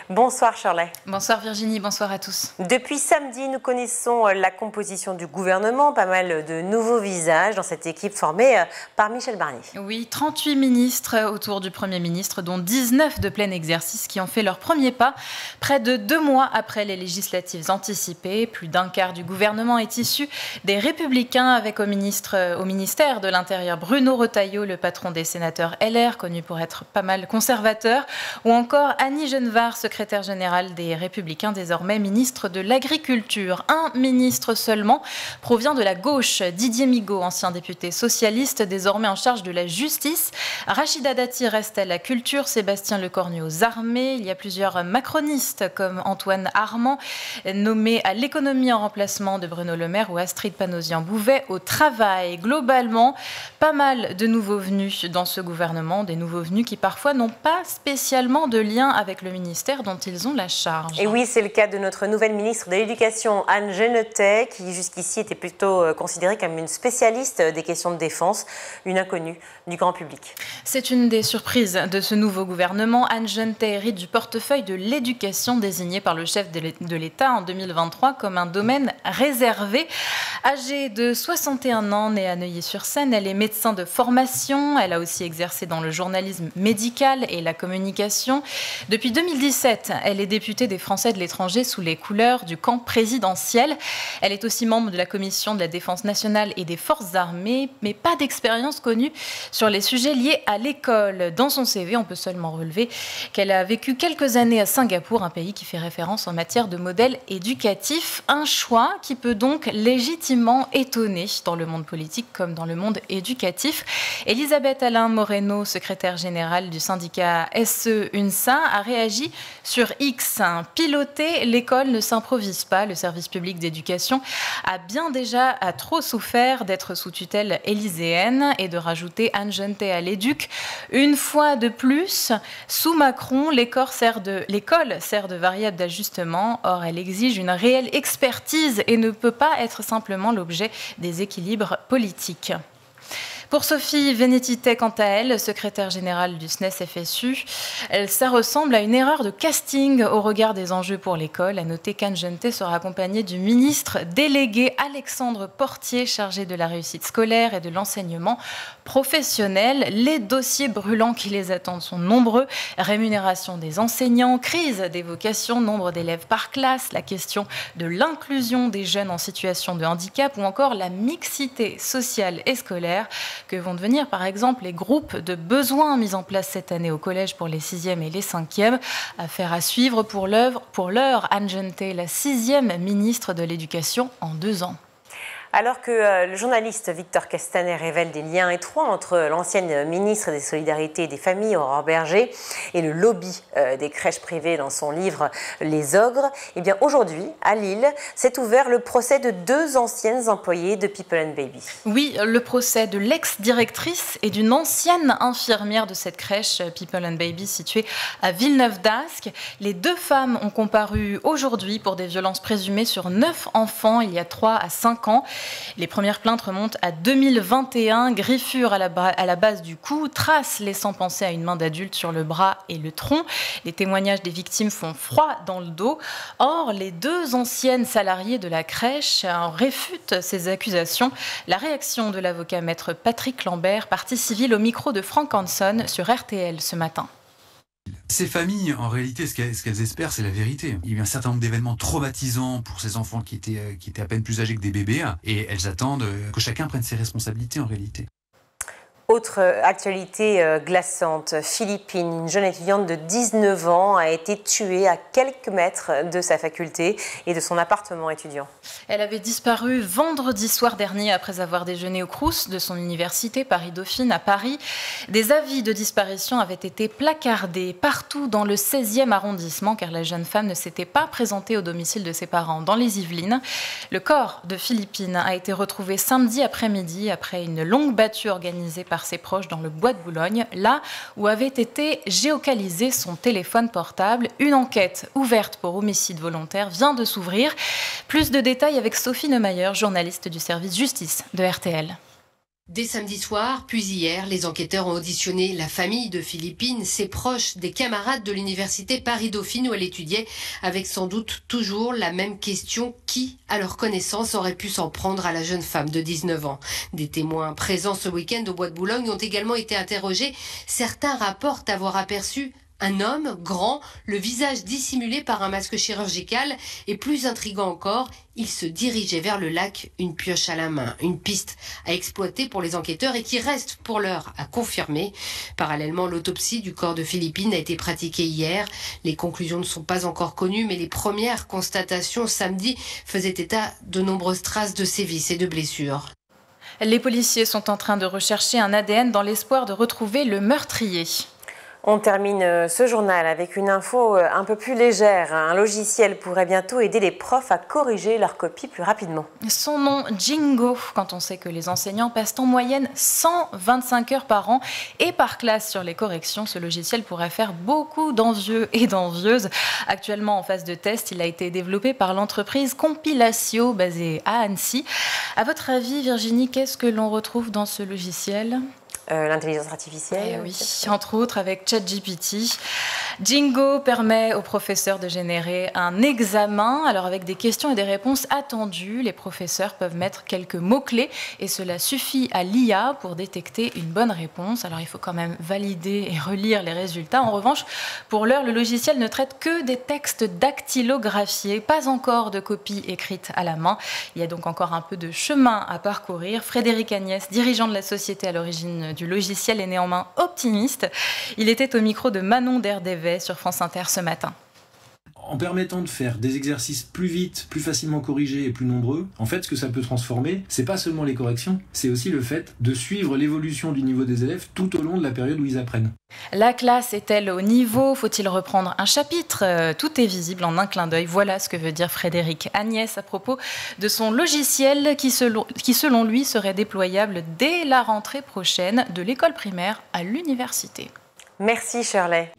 Bonsoir Shirley. Bonsoir Virginie, bonsoir à tous. Depuis samedi, nous connaissons la composition du gouvernement, pas mal de nouveaux visages dans cette équipe formée par Michel Barnier. Oui, 38 ministres autour du Premier ministre, dont 19 de plein exercice qui ont fait leur premier pas près de 2 mois après les législatives anticipées. Plus d'un quart du gouvernement est issu des Républicains avec au ministère de l'Intérieur Bruno Retailleau, le patron des sénateurs LR, connu pour être pas mal conservateur, ou encore Annie Genevard, secrétaire générale des Républicains, désormais ministre de l'Agriculture. Un ministre seulement provient de la gauche, Didier Migaud, ancien député socialiste, désormais en charge de la justice. Rachida Dati reste à la culture, Sébastien Lecornu aux armées. Il y a plusieurs macronistes comme Antoine Armand, nommé à l'économie en remplacement de Bruno Le Maire, ou Astrid Panosyan-Bouvet au travail. Globalement, pas mal de nouveaux venus dans ce gouvernement, des nouveaux venus qui parfois n'ont pas spécialement de lien avec le ministère dont ils ont la charge. Et oui, c'est le cas de notre nouvelle ministre de l'Éducation, Anne Genetet, qui jusqu'ici était plutôt considérée comme une spécialiste des questions de défense, une inconnue du grand public. C'est une des surprises de ce nouveau gouvernement. Anne Genetet hérite du portefeuille de l'éducation désigné par le chef de l'État en 2023 comme un domaine réservé. Âgée de 61 ans, née à Neuilly-sur-Seine, elle est médecin de formation. Elle a aussi exercé dans le journalisme médical et la communication. Depuis 2017, elle est députée des Français de l'étranger sous les couleurs du camp présidentiel. Elle est aussi membre de la commission de la défense nationale et des forces armées, mais pas d'expérience connue sur les sujets liés à l'école. Dans son CV, on peut seulement relever qu'elle a vécu quelques années à Singapour, un pays qui fait référence en matière de modèle éducatif. Un choix qui peut donc légitimement étonner dans le monde politique comme dans le monde éducatif. Elisabeth Alain Moreno, secrétaire générale du syndicat SE-UNSA, a réagi sur X. Piloter l'école ne s'improvise pas. Le service public d'éducation a bien déjà trop souffert d'être sous tutelle élyséenne et de rajouter Anne Genetet à l'éduc. Une fois de plus, sous Macron, l'école sert de variable d'ajustement. Or, elle exige une réelle expertise et ne peut pas être simplement l'objet des équilibres politiques. Pour Sophie Vénétité, quant à elle, secrétaire générale du SNES-FSU, ça ressemble à une erreur de casting au regard des enjeux pour l'école. À noter qu'Anne Genetet sera accompagnée du ministre délégué Alexandre Portier, chargé de la réussite scolaire et de l'enseignement professionnel. Les dossiers brûlants qui les attendent sont nombreux. Rémunération des enseignants, crise des vocations, nombre d'élèves par classe, la question de l'inclusion des jeunes en situation de handicap ou encore la mixité sociale et scolaire. Que vont devenir par exemple les groupes de besoins mis en place cette année au collège pour les 6e et les 5e. Affaire à suivre pour l'heure, Anne Genetet, la 6e ministre de l'Éducation en 2 ans. Alors que le journaliste Victor Castanet révèle des liens étroits entre l'ancienne ministre des Solidarités et des Familles, Aurore Bergé, et le lobby des crèches privées dans son livre Les Ogres, eh bien aujourd'hui, à Lille, s'est ouvert le procès de 2 anciennes employées de People & Baby. Oui, le procès de l'ex-directrice et d'une ancienne infirmière de cette crèche People & Baby située à Villeneuve-d'Ascq. Les 2 femmes ont comparu aujourd'hui pour des violences présumées sur 9 enfants il y a 3 à 5 ans. Les premières plaintes remontent à 2021. Griffure à la base du cou, traces laissant penser à une main d'adulte sur le bras et le tronc. Les témoignages des victimes font froid dans le dos. Or, les 2 anciennes salariées de la crèche réfutent ces accusations. La réaction de l'avocat maître Patrick Lambert, partie civile au micro de Frank Hanson sur RTL ce matin. Ces familles, en réalité, ce qu'elles espèrent, c'est la vérité. Il y a eu un certain nombre d'événements traumatisants pour ces enfants qui étaient à peine plus âgés que des bébés, et elles attendent que chacun prenne ses responsabilités en réalité. Autre actualité glaçante, Philippine, une jeune étudiante de 19 ans a été tuée à quelques mètres de sa faculté et de son appartement étudiant. Elle avait disparu vendredi soir dernier après avoir déjeuné au Crous de son université Paris-Dauphine à Paris. Des avis de disparition avaient été placardés partout dans le 16e arrondissement car la jeune femme ne s'était pas présentée au domicile de ses parents dans les Yvelines. Le corps de Philippine a été retrouvé samedi après-midi après une longue battue organisée par ses proches dans le bois de Boulogne, là où avait été géocalisé son téléphone portable. Une enquête ouverte pour homicide volontaire vient de s'ouvrir. Plus de détails avec Sophie Neumayer, journaliste du service justice de RTL. Dès samedi soir, puis hier, les enquêteurs ont auditionné la famille de Philippine, ses proches, des camarades de l'université Paris-Dauphine où elle étudiait, avec sans doute toujours la même question: qui, à leur connaissance, aurait pu s'en prendre à la jeune femme de 19 ans? Des témoins présents ce week-end au Bois de Boulogne ont également été interrogés. Certains rapportent avoir aperçu un homme grand, le visage dissimulé par un masque chirurgical, et plus intriguant encore, il se dirigeait vers le lac, une pioche à la main. Une piste à exploiter pour les enquêteurs et qui reste pour l'heure à confirmer. Parallèlement, l'autopsie du corps de Philippine a été pratiquée hier. Les conclusions ne sont pas encore connues, mais les premières constatations samedi faisaient état de nombreuses traces de sévices et de blessures. Les policiers sont en train de rechercher un ADN dans l'espoir de retrouver le meurtrier. On termine ce journal avec une info un peu plus légère. Un logiciel pourrait bientôt aider les profs à corriger leurs copies plus rapidement. Son nom, Jingo, quand on sait que les enseignants passent en moyenne 125 heures par an et par classe sur les corrections, ce logiciel pourrait faire beaucoup d'envieux et d'envieuses. Actuellement en phase de test, il a été développé par l'entreprise Compilatio, basée à Annecy. À votre avis, Virginie, qu'est-ce que l'on retrouve dans ce logiciel ? L'intelligence artificielle. Oui, entre autres avec ChatGPT. Jingo permet aux professeurs de générer un examen. Alors avec des questions et des réponses attendues, les professeurs peuvent mettre quelques mots-clés et cela suffit à l'IA pour détecter une bonne réponse. Alors il faut quand même valider et relire les résultats. En revanche, pour l'heure, le logiciel ne traite que des textes dactylographiés, pas encore de copies écrites à la main. Il y a donc encore un peu de chemin à parcourir. Frédéric Agnès, dirigeant de la société à l'origine du logiciel, est néanmoins optimiste. Il était au micro de Manon Derdevet sur France Inter ce matin. En permettant de faire des exercices plus vite, plus facilement corrigés et plus nombreux, en fait, ce que ça peut transformer, c'est pas seulement les corrections, c'est aussi le fait de suivre l'évolution du niveau des élèves tout au long de la période où ils apprennent. La classe est-elle au niveau? Faut-il reprendre un chapitre? Tout est visible en un clin d'œil. Voilà ce que veut dire Frédéric Agnès à propos de son logiciel qui, selon lui, serait déployable dès la rentrée prochaine de l'école primaire à l'université. Merci Shirley.